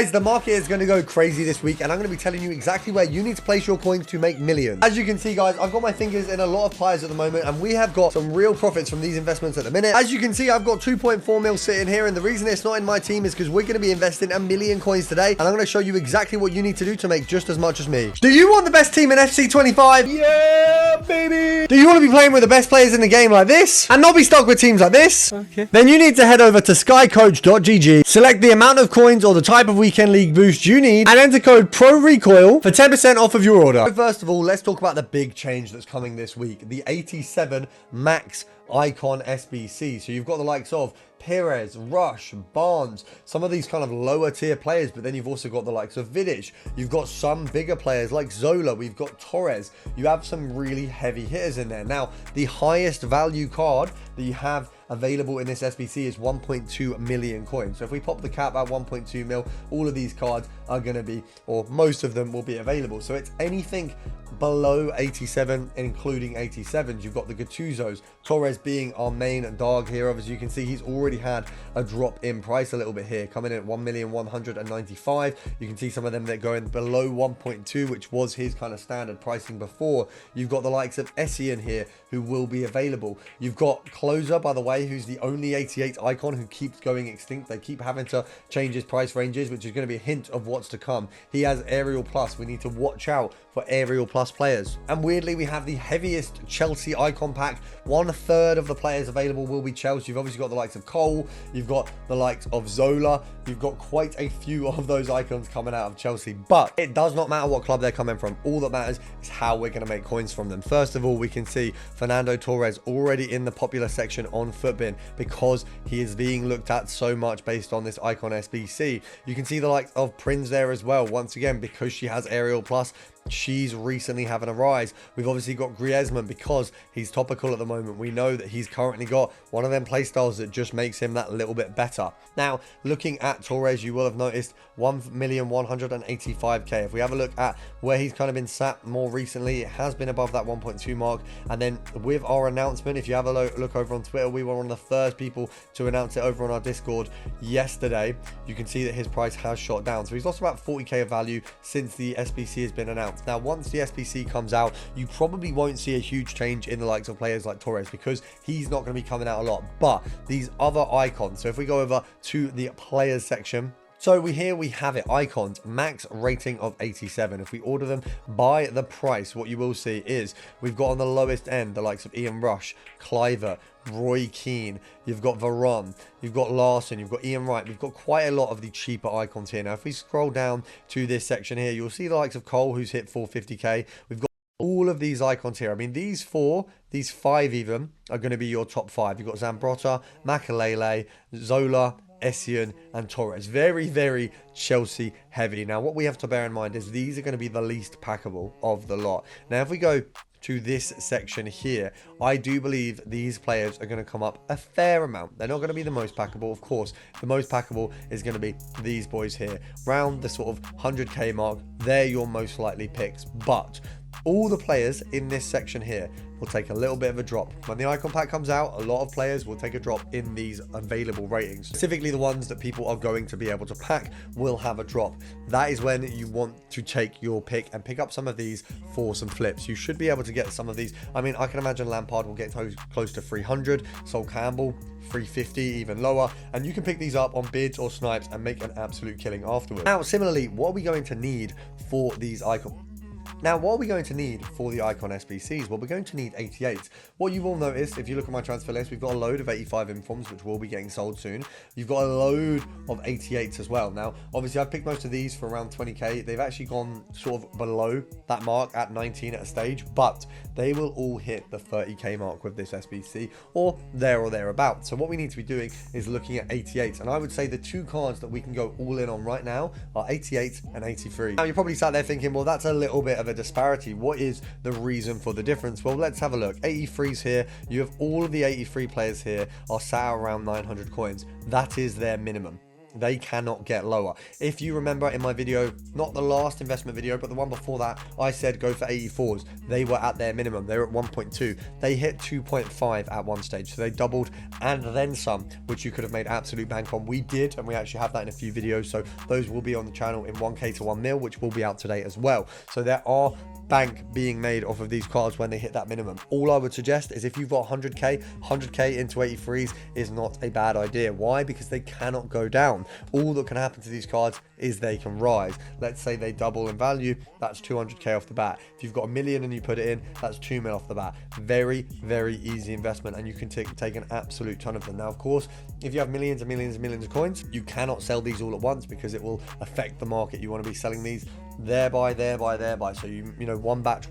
Guys, the market is going to go crazy this week, and I'm going to be telling you exactly where you need to place your coins to make millions. As you can see, guys, I've got my fingers in a lot of pies at the moment, and we have got some real profits from these investments at the minute. As you can see, I've got 2.4 mil sitting here, and the reason it's not in my team is because we're going to be investing 1 million coins today, and I'm going to show you exactly what you need to do to make just as much as me. Do you want the best team in FC 25? Yeah, baby! Do you want to be playing with the best players in the game like this, and not be stuck with teams like this? Okay. Then you need to head over to skycoach.gg, select the amount of coins or the type of weekend league boost you need, and enter code PRORECOIL for 10% off of your order. So first of all, let's talk about the big change that's coming this week, the 87 max icon SBC. So you've got the likes of Perez, Rush, Barnes, some of these kind of lower tier players, but then you've also got the likes of Vidic. You've got some bigger players like Zola. We've got Torres. You have some really heavy hitters in there. Now, the highest value card that you have available in this SBC is 1.2 million coins. So if we pop the cap at 1.2 mil, all of these cards are going to be, or most of them will be available. So it's anything below 87, including 87s. You've got the Gattusos, Torres being our main dog here. As you can see, he's already had a drop in price a little bit here, coming in at 1,195,000. You can see some of them that go in below 1.2, which was his kind of standard pricing before. You've got the likes of Essien here, who will be available. You've got Closer, by the way, who's the only 88 icon who keeps going extinct. They keep having to change his price ranges, which is going to be a hint of what's to come. He has Aerial Plus. We need to watch out for Aerial Plus players. And weirdly, we have the heaviest Chelsea icon pack. 1/3 of the players available will be Chelsea. You've obviously got the likes of Cole. You've got the likes of Zola. You've got quite a few of those icons coming out of Chelsea, but it does not matter what club they're coming from. All that matters is how we're going to make coins from them. First of all, we can see Fernando Torres already in the popular section on Footbin because he is being looked at so much based on this icon SBC. You can see the likes of Prince there as well. Once again, because she has Aerial Plus, she's recently having a rise. We've obviously got Griezmann because he's topical at the moment. We know that he's currently got one of them playstyles that just makes him that little bit better. Now, looking at Torres, you will have noticed 1,185,000. If we have a look at where he's kind of been sat more recently, it has been above that 1.2 mark. And then with our announcement, if you have a look over on Twitter, we were one of the first people to announce it over on our Discord yesterday. You can see that his price has shot down. So he's lost about 40k of value since the SBC has been announced. Now, once the SBC comes out, you probably won't see a huge change in the likes of players like Torres because he's not going to be coming out a lot. But these other icons, so if we go over to the players section, so here we have it, icons, max rating of 87. If we order them by the price, what you will see is we've got on the lowest end the likes of Ian Rush, Cliver, Roy Keane, you've got Varane, you've got Larson, you've got Ian Wright. We've got quite a lot of the cheaper icons here. Now, if we scroll down to this section here, you'll see the likes of Cole, who's hit 450k. We've got all of these icons here. I mean, these five even are going to be your top five. You've got Zambrotta, Makalele, Zola, Essien and Torres. Very, very Chelsea heavy. Now, what we have to bear in mind is these are going to be the least packable of the lot. Now, if we go to this section here, I do believe these players are going to come up a fair amount. They're not going to be the most packable, of course. The most packable is going to be these boys here, round the sort of 100k mark. They're your most likely picks, but all the players in this section here will take a little bit of a drop. When the icon pack comes out, a lot of players will take a drop in these available ratings. Specifically, the ones that people are going to be able to pack will have a drop. That is when you want to take your pick and pick up some of these for some flips. You should be able to get some of these. I mean, I can imagine Lampard will get close to 300, Sol Campbell 350, even lower, and you can pick these up on bids or snipes and make an absolute killing afterwards. Now, similarly, what are we going to need for these icons? Now, what are we going to need for the icon SBCs? Well, we're going to need 88s. What you will notice, if you look at my transfer list, we've got a load of 85 informs, which will be getting sold soon. You've got a load of 88s as well. Now, obviously, I've picked most of these for around 20k. They've actually gone sort of below that mark at 19 at a stage, but they will all hit the 30k mark with this SBC or thereabouts. So what we need to be doing is looking at 88s. And I would say the two cards that we can go all in on right now are 88 and 83. Now, you're probably sat there thinking, well, that's a little bit of a disparity. What is the reason for the difference? Well, let's have a look. 83s here, you have all of the 83 players here are sat around 900 coins. That is their minimum. they cannot get lower. If you remember in my video, not the last investment video, but the one before that, I said go for 84s. They were at their minimum. They were at 1.2. They hit 2.5 at one stage. So they doubled and then some, which you could have made absolute bank on. We did, and we actually have that in a few videos. So those will be on the channel in 1K to 1 mil, which will be out today as well. So there are bank being made off of these cards when they hit that minimum. All I would suggest is if you've got 100k into 83s is not a bad idea. Why? Because they cannot go down. All that can happen to these cards is they can rise. Let's say they double in value, that's 200k off the bat. If you've got a million and you put it in, that's 2 mil off the bat. Very, very easy investment, and you can take an absolute ton of them. Now, of course, if you have millions and millions and millions of coins, you cannot sell these all at once because it will affect the market. You want to be selling these thereby. So you know, one batch,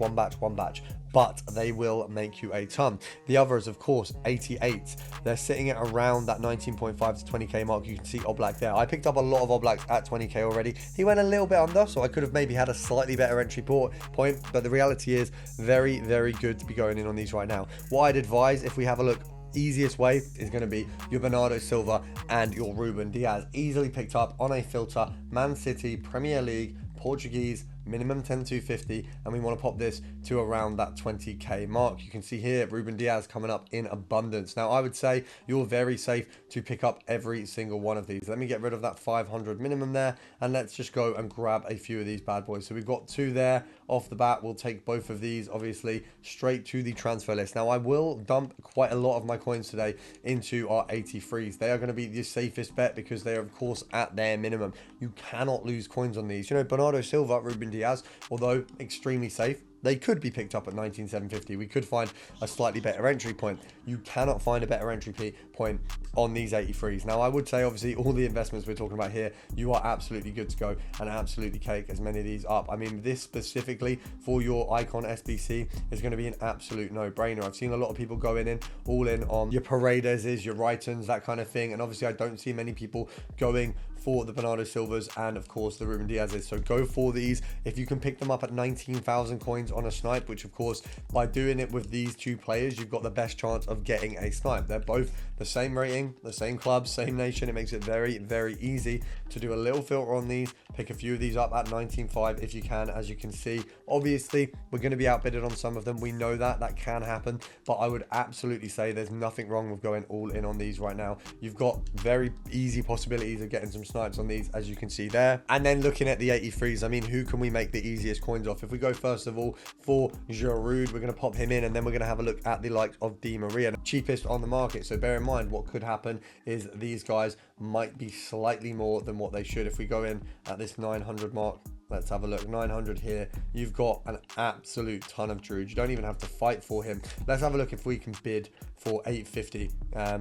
but they will make you a ton. The others, of course, 88s. They're sitting at around that 19.5 to 20k mark. You can see Oblak there. I picked up a lot of Oblaks at 20k already. He went a little bit under, so I could have maybe had a slightly better entry point, but the reality is very, very good to be going in on these right now. What I'd advise, if we have a look, easiest way is going to be your Bernardo Silva and your Ruben Diaz. Easily picked up on a filter, Man City, Premier League, Portuguese, minimum 10,250, and we want to pop this to around that 20k mark. You can see here Ruben Diaz coming up in abundance. Now, I would say you're very safe to pick up every single one of these. Let me get rid of that 500 minimum there, and let's just go and grab a few of these bad boys. So we've got 2 there off the bat. We'll take both of these obviously straight to the transfer list. Now, I will dump quite a lot of my coins today into our 83s. They are going to be the safest bet because they are, of course, at their minimum. You cannot lose coins on these. You know, Bernardo Silva, Ruben Diaz, although extremely safe, they could be picked up at 19,750. We could find a slightly better entry point. You cannot find a better entry point on these 83s. Now, I would say, obviously, all the investments we're talking about here, you are absolutely good to go and absolutely cake as many of these up. I mean, this specifically for your Icon SBC is going to be an absolute no-brainer. I've seen a lot of people going all in on your Paredes, your Wrightons, that kind of thing. And obviously, I don't see many people going for the Bernardo Silvas and, of course, the Ruben Diazes. So go for these. If you can pick them up at 19,000 coins on a snipe, which, of course, by doing it with these 2 players, you've got the best chance of getting a snipe. They're both the same rating, the same club, same nation. It makes it very, very easy to do a little filter on these. Pick a few of these up at 19.5 if you can. As you can see, obviously, we're going to be outbidded on some of them. We know that can happen, but I would absolutely say there's nothing wrong with going all in on these right now. You've got very easy possibilities of getting some snipes on these, as you can see there. And then looking at the 83s, I mean, who can we make the easiest coins off? If we go first of all for Giroud, we're going to pop him in, and then we're going to have a look at the likes of Di Maria, cheapest on the market. So bear in mind, what could happen is these guys might be slightly more than what they should. If we go in at this 900 mark, let's have a look. 900 here. You've got an absolute ton of Giroud. You don't even have to fight for him. Let's have a look if we can bid for 850.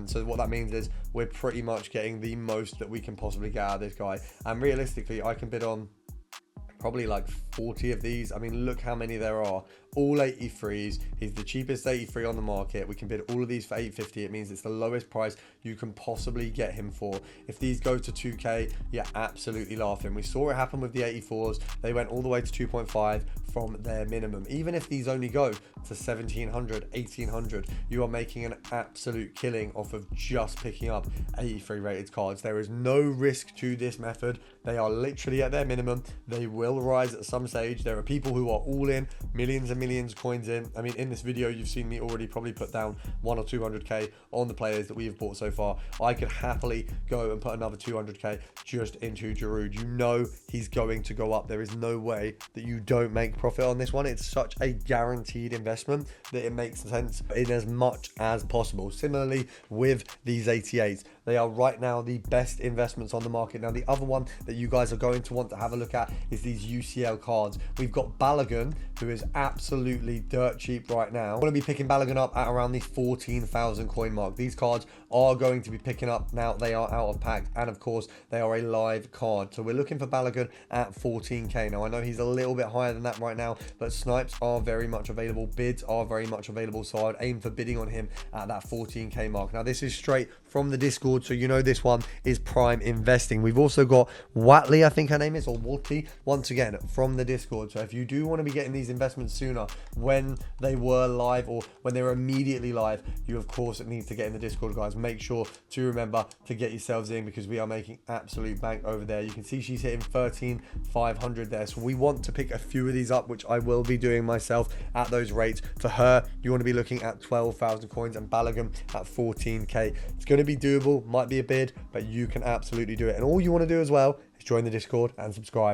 So what that means is we're pretty much getting the most that we can possibly get out of this guy. And realistically, I can bid on probably like 40 of these. I mean, look how many there are. All 83s. He's the cheapest 83 on the market. We can bid all of these for 850. It means it's the lowest price you can possibly get him for. If these go to 2k, you're absolutely laughing. We saw it happen with the 84s. They went all the way to 2.5 from their minimum. Even if these only go to 1700, 1800, you are making an absolute killing off of just picking up 83 rated cards. There is no risk to this method. They are literally at their minimum. They will rise at some stage. There are people who are all in, millions and millions coins in. I mean, in this video, you've seen me already probably put down 100 or 200k on the players that we have bought so far. I could happily go and put another 200k just into Giroud. You know he's going to go up. There is no way that you don't make profit on this one. It's such a guaranteed investment that it makes sense in as much as possible. Similarly with these 88s, they are right now the best investments on the market. Now, the other one that you guys are going to want to have a look at is these UCL cards. We've got Balogun, who is absolutely dirt cheap right now. I'm going to be picking Balogun up at around the 14,000 coin mark. These cards are going to be picking up now. They are out of pack, and of course they are a live card. So we're looking for Balogun at 14k. Now, I know he's a little bit higher than that right now, but snipes are very much available. Bids are very much available. So I'd aim for bidding on him at that 14k mark. Now, this is straight from the Discord. So you know this one is prime investing. We've also got Watley, I think her name is, or Watley, once again from the Discord. So if you do want to be getting these investments sooner when they were live or when they were immediately live, you of course need to get in the Discord, guys. Make sure to remember to get yourselves in, because we are making absolute bank over there. You can see she's hitting 13,500 there. So we want to pick a few of these up, which I will be doing myself at those rates. For her, you want to be looking at 12,000 coins, and Balogun at 14k. It's going to be doable, might be a bid, but you can absolutely do it. And all you want to do as well is join the Discord and subscribe.